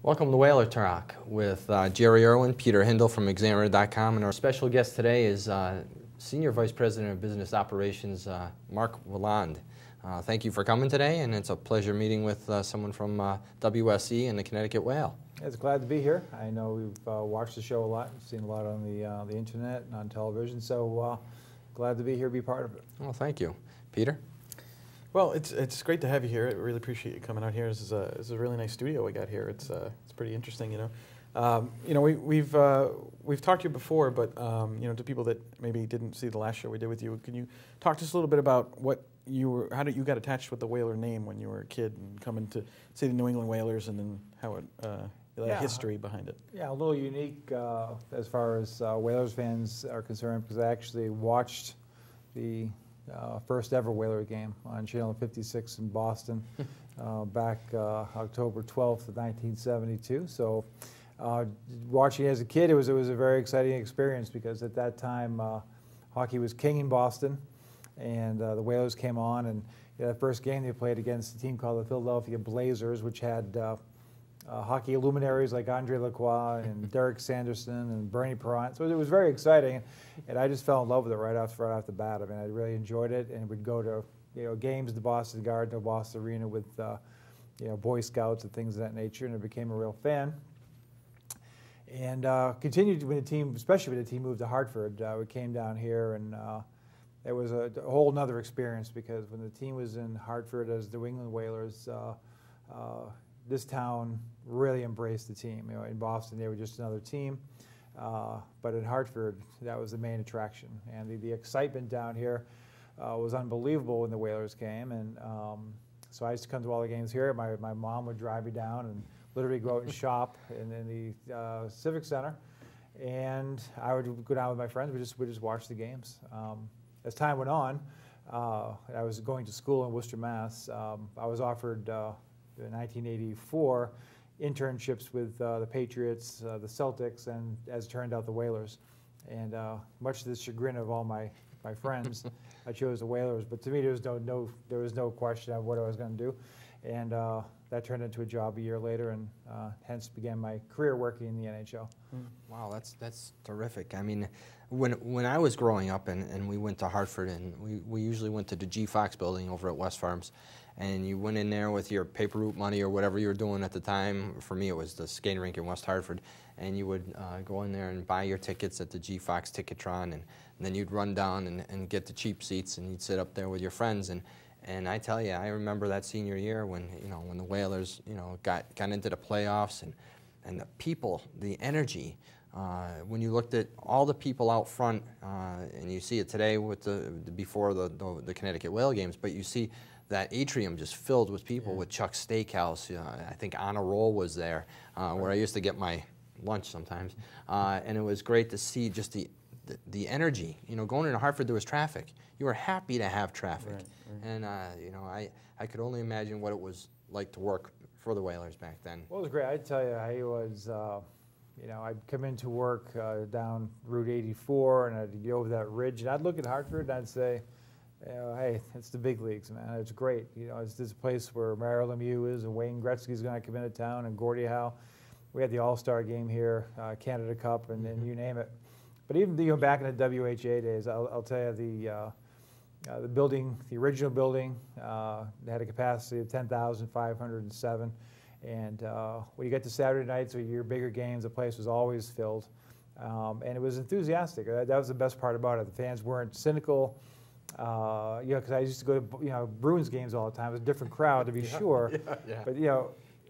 Welcome to Whaler Talk with Erwin Peter Hindle from Examiner.com, and our special guest today is Senior Vice President of Business Operations, Mark Willand. Thank you for coming today, and it's a pleasure meeting with someone from WSE and the Connecticut Whale. It's glad to be here. I know we've watched the show a lot, seen a lot on the internet and on television, so glad to be here, be part of it. Well, thank you. Peter? Well, it's great to have you here. I really appreciate you coming out here. This is a really nice studio we got here. It's pretty interesting, you know. We've talked to you before, but you know, to people that maybe didn't see the last show we did with you, can you talk to us a little bit about how did you got attached with the Whaler name when you were a kid and coming to see the New England Whalers, and then how it the history behind it? Yeah, a little unique as far as Whalers fans are concerned, because I actually watched the first ever Whaler game on Channel 56 in Boston back October 12th of 1972. So watching as a kid, it was a very exciting experience, because at that time hockey was king in Boston, and the Whalers came on, and the first game they played against a team called the Philadelphia Blazers, which had hockey luminaries like Andre Lacroix and Derek Sanderson and Bernie Perrant. So it was very exciting, and I just fell in love with it right off the bat. I mean, I really enjoyed it, and would go to games at the Boston Garden or Boston Arena with Boy Scouts and things of that nature, and I became a real fan. And continued when the team, especially when the team moved to Hartford, we came down here, and it was a whole nother experience, because when the team was in Hartford as the New England Whalers, this town really embraced the team. You know, in Boston, they were just another team, but in Hartford, that was the main attraction. And the excitement down here was unbelievable when the Whalers came. And so I used to come to all the games here. My mom would drive me down and literally go out and shop in the Civic Center, and I would go down with my friends. We just watch the games. As time went on, I was going to school in Worcester, Mass. I was offered in 1984 internships with the Patriots, the Celtics, and as it turned out, the Whalers. And much to the chagrin of all my friends, I chose the Whalers. But to me, there was no question of what I was going to do, and that turned into a job a year later, and hence began my career working in the NHL. Wow, that's terrific. I mean, when I was growing up and we went to Hartford, and we usually went to the G. Fox building over at West Farms, and you went in there with your paper route money or whatever you were doing at the time. For me, it was the skating rink in West Hartford, and you would go in there and buy your tickets at the G. Fox Ticketron, and then you'd run down and get the cheap seats, and you'd sit up there with your friends. And I tell you, I remember that senior year when the Whalers got into the playoffs, and the people, the energy. When you looked at all the people out front, and you see it today with before the Connecticut Whale games, but you see that atrium just filled with people, with Chuck's Steakhouse. I think On a Roll was there, where I used to get my lunch sometimes, and it was great to see just the energy. Going into Hartford, there was traffic. You were happy to have traffic, and I could only imagine what it was like to work for the Whalers back then. Well, it was great. I tell you, I was. I'd come into work down Route 84, and I'd go over that ridge, and I'd look at Hartford, and I'd say, hey, it's the big leagues, man. It's great. It's this place where Mario Lemieux is, and Wayne Gretzky's going to come into town, and Gordie Howe. We had the All-Star game here, Canada Cup, and you name it. But even back in the WHA days, I'll tell you, the building, the original building, had a capacity of 10,507. And when you get to Saturday nights or your bigger games, the place was always filled. And it was enthusiastic. That was the best part about it. The fans weren't cynical. Because I used to go to Bruins games all the time. It was a different crowd, to be sure. But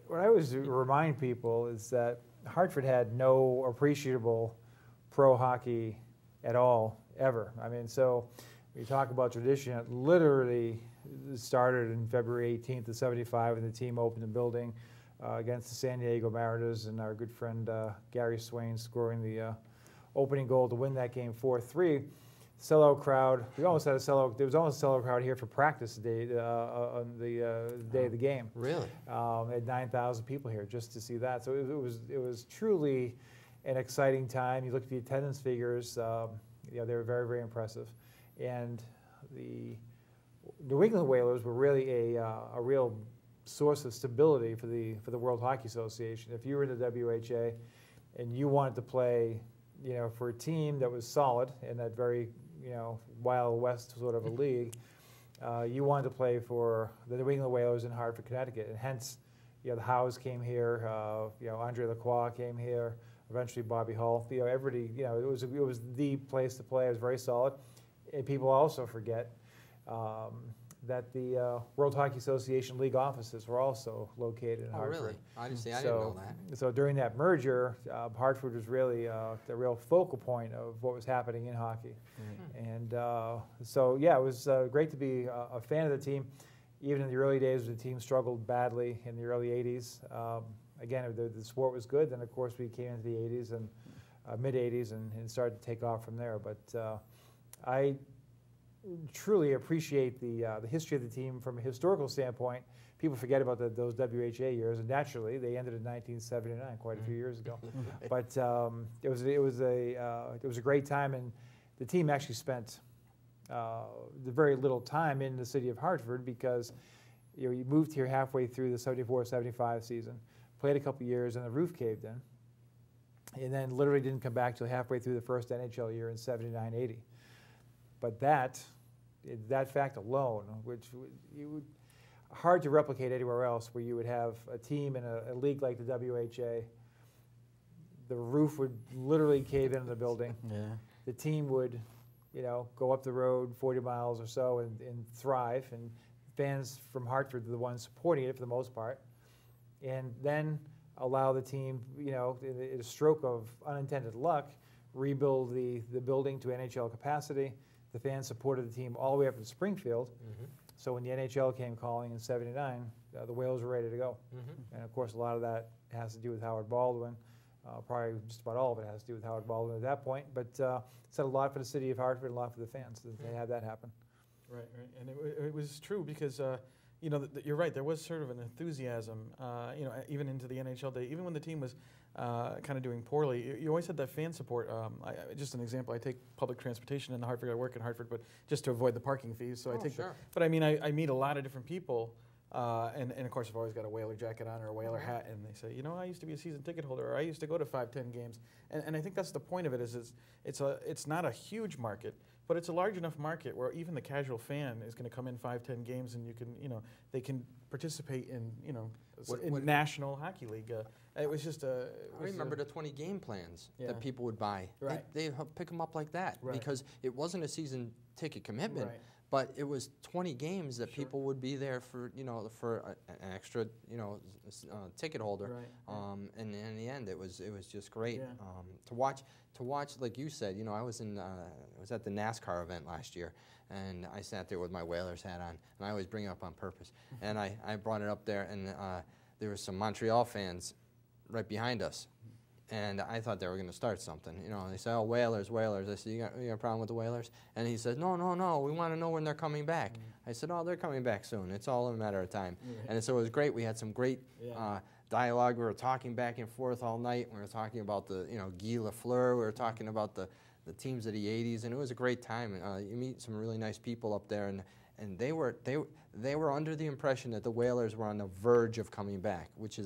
what I always remind people is that Hartford had no appreciable pro hockey at all, ever. I mean, so when you talk about tradition, it literally started in February 18th of '75 when the team opened the building against the San Diego Mariners, and our good friend Gary Swain scoring the opening goal to win that game 4-3. Sellout crowd. We almost had a sellout. There was almost a sellout crowd here for practice day on the day of the game. Really? Had 9,000 people here just to see that. So it was truly an exciting time. You look at the attendance figures. They were very, very impressive, and the New England Whalers were really a real source of stability for the World Hockey Association. If you were in the WHA and you wanted to play, for a team that was solid in that very, Wild West sort of a league, you wanted to play for the New England Whalers in Hartford, Connecticut, and hence, the Howes came here, Andre Lacroix came here, eventually Bobby Hull. Everybody, it was the place to play. It was very solid, and people also forget that the World Hockey Association league offices were also located in Hartford. Really? I didn't know that. So during that merger, Hartford was really the real focal point of what was happening in hockey. And so, yeah, it was great to be a fan of the team. Even in the early days, the team struggled badly in the early 80s. Again, the sport was good. Then, of course, we came into the 80s and mid-80s and started to take off from there. But I truly appreciate the history of the team from a historical standpoint. People forget about those WHA years, and naturally they ended in 1979, quite a few years ago. But it was a great time, and the team actually spent the very little time in the city of Hartford because you moved here halfway through the 74-75 season, played a couple years, and the roof caved in, and then literally didn't come back till halfway through the first NHL year in 79-80. But that fact alone, which hard to replicate anywhere else, where you would have a team in a league like the WHA, the roof would literally cave into the building. Yeah. The team would, go up the road 40 miles or so and thrive, and fans from Hartford are the ones supporting it for the most part, and then allow the team, in a stroke of unintended luck, rebuild the building to NHL capacity. The fans supported the team all the way up to Springfield. So when the NHL came calling in '79, the Whalers were ready to go. And of course, a lot of that has to do with Howard Baldwin. Probably just about all of it has to do with Howard Baldwin at that point. But it said a lot for the city of Hartford and a lot for the fans that they had that happen. Right. And it was true because, you're right, there was sort of an enthusiasm, even into the NHL day, even when the team was kind of doing poorly. You always had that fan support. Just an example, I take public transportation in Hartford. I work in Hartford, but just to avoid the parking fees. So I take sure. But I mean, I meet a lot of different people. And of course, I've always got a Whaler jacket on or a Whaler hat, and they say, I used to be a season ticket holder, or I used to go to 5-10 games. And I think that's the point of it, is it's not a huge market, but it's a large enough market where even the casual fan is going to come in 5-10 games, and they can participate in National Hockey League. It was just I remember the 20 game plans that people would buy. Right. They'd pick them up like that because it wasn't a season ticket commitment. Right. But it was 20 games that people would be there for, for an extra, ticket holder. Right. And in the end, it was just great Yeah. to watch. Like you said, I was at the NASCAR event last year, and I sat there with my Whalers hat on, and I always bring it up on purpose. And I brought it up there, and there were some Montreal fans right behind us. And I thought they were going to start something. They said, Whalers. I said, you got a problem with the Whalers? And he said, no, we want to know when they're coming back. I said, they're coming back soon. It's all a matter of time. And so it was great. We had some great dialogue. We were talking back and forth all night. We were talking about the, Guy Lafleur. We were talking about the teams of the 80s. And it was a great time. You meet some really nice people up there. And they were under the impression that the Whalers were on the verge of coming back, which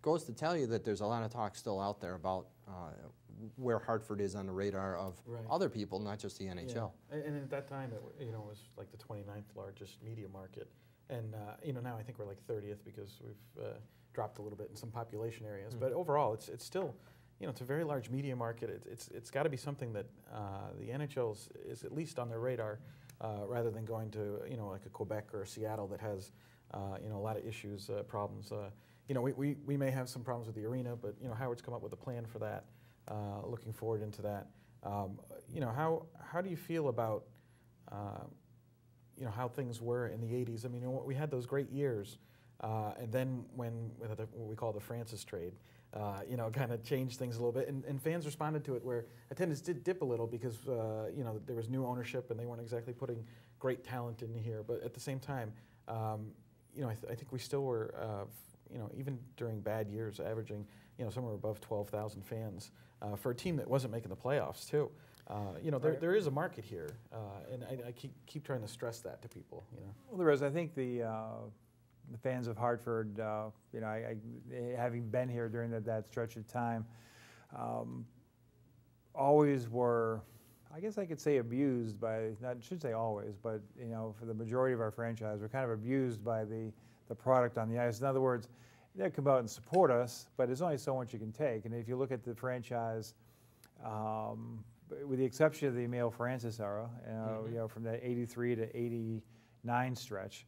goes to tell you that there's a lot of talk still out there about where Hartford is on the radar of other people, not just the NHL. Yeah. And at that time, it was like the 29th largest media market. And now I think we're like 30th because we've dropped a little bit in some population areas. But overall, it's still, it's a very large media market. It's got to be something that the NHL is at least on their radar, rather than going to like a Quebec or a Seattle that has a lot of issues, problems. We may have some problems with the arena, but Howard's come up with a plan for that. Looking forward into that. How do you feel about how things were in the 80s? I mean, we had those great years, and then when what we call the Francis trade, kind of changed things a little bit, and fans responded to it where attendance did dip a little because there was new ownership and they weren't exactly putting great talent in here. But at the same time, I think we still were. Even during bad years, averaging, somewhere above 12,000 fans for a team that wasn't making the playoffs too. There is a market here, and I keep trying to stress that to people. Well, there is. I think the the fans of Hartford, you know, having been here during that stretch of time, always were, I guess I could say, abused by, not, I should say always, but, you know, for the majority of our franchise, we're kind of abused by the product on the ice. In other words, they'll come out and support us, but there's only so much you can take. And if you look at the franchise, with the exception of the Emile Francis era, you know, from the 83 to 89 stretch,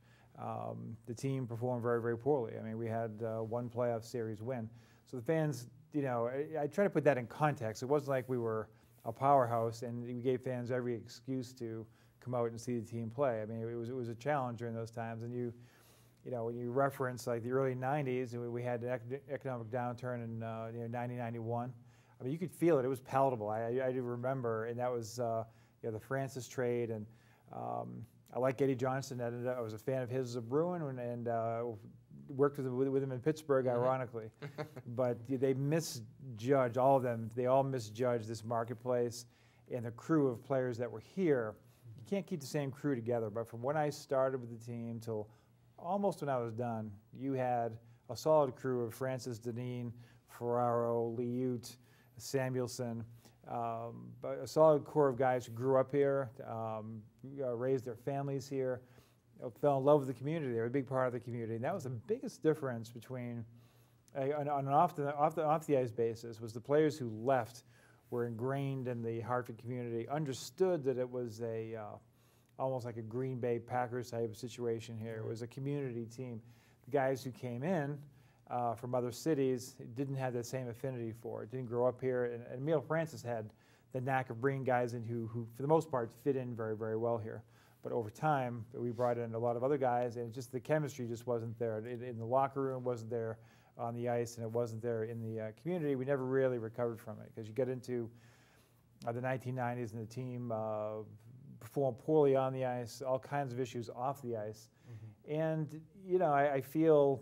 the team performed very, very poorly. I mean, we had one playoff series win. So the fans, you know, I try to put that in context. It wasn't like we were a powerhouse and we gave fans every excuse to come out and see the team play. I mean, it was a challenge during those times. And you know, when you reference like the early 90s, we had an economic downturn in you know, 90, 91. I mean, you could feel it. It was palatable. I do remember, and that was you know, the Francis trade. And I like Eddie Johnson. I was a fan of his as a Bruin, and worked with him in Pittsburgh, ironically. But they misjudged, all of them. They all misjudged this marketplace and the crew of players that were here. You can't keep the same crew together. But from when I started with the team till almost when I was done, you had a solid crew of Francis, Dineen, Ferraro, Liute, Samuelson, but a solid core of guys who grew up here, raised their families here, fell in love with the community. They were a big part of the community, and that was the biggest difference between, on an off the ice basis, was the players who left were ingrained in the Hartford community, understood that it was a almost like a Green Bay Packers type of situation here. It was a community team. The guys who came in from other cities didn't have that same affinity for it, didn't grow up here. And Emile Francis had the knack of bringing guys in who, for the most part, fit in very, very well here. But over time, we brought in a lot of other guys, and just the chemistry just wasn't there. In the locker room, wasn't there on the ice, and it wasn't there in the community. We never really recovered from it, because you get into the 1990s and the team performed poorly on the ice, all kinds of issues off the ice. And, you know, I feel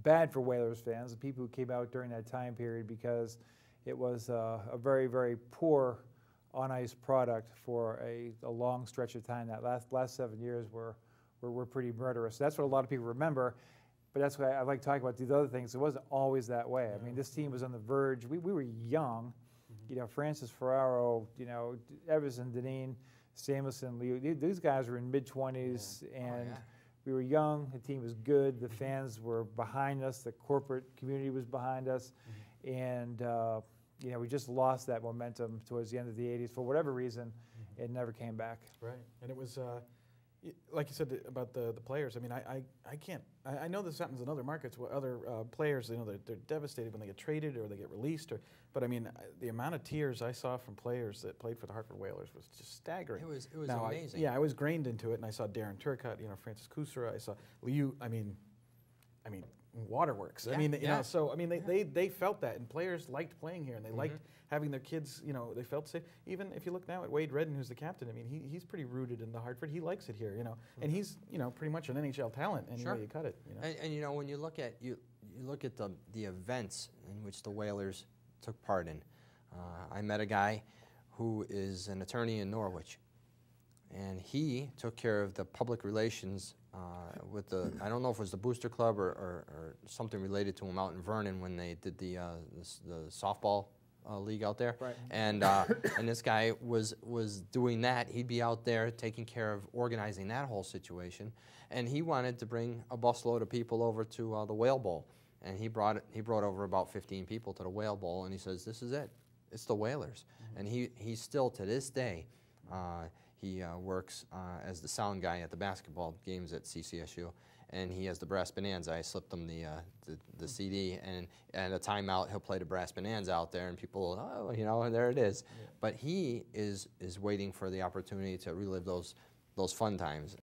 bad for Whalers fans, the people who came out during that time period, because it was a very, very poor on-ice product for a long stretch of time. That last 7 years were pretty murderous. That's what a lot of people remember, but that's why I like talking about these other things. It wasn't always that way. I mean, this team was on the verge. We were young. You know, Francis, Ferraro, you know, Everson, Dineen, Samuelson, Leo, these guys were in mid-20s, and we were young. The team was good. The fans were behind us. The corporate community was behind us. And, you know, we just lost that momentum towards the end of the 80s. For whatever reason, it never came back. Right. And it was, like you said about the players, I mean, I can't, I know this happens in other markets where other players, you know, they're devastated when they get traded or they get released. But I mean, the amount of tears I saw from players that played for the Hartford Whalers was just staggering. It was now, amazing. I was grained into it, and I saw Darren Turcotte, you know, Francis Kusera, I saw Liu, I mean, waterworks. Yeah, I mean, you know, so I mean, they felt that, and players liked playing here, and they liked having their kids. You know, they felt safe. Even if you look now at Wade Redden, who's the captain, I mean, he's pretty rooted in the Hartford. He likes it here, you know, and he's, you know, pretty much an NHL talent any way you cut it. You know, and you know, when you look at you look at the events in which the Whalers took part in. I met a guy who is an attorney in Norwich, and he took care of the public relations with the, I don't know if it was the Booster Club or something related to him out in Vernon when they did the softball league out there. Right. And this guy was doing that. He'd be out there taking care of organizing that whole situation, and he wanted to bring a busload of people over to the Whale Bowl, and he brought over about 15 people to the Whale Bowl, and he says, "This is it. It's the Whalers." And he still to this day. He works as the sound guy at the basketball games at CCSU, and he has the Brass Bonanza. I slipped him the CD, and at a timeout, he'll play the Brass Bonanza out there, and people, oh, you know, and there it is. Yeah. But he is waiting for the opportunity to relive those fun times.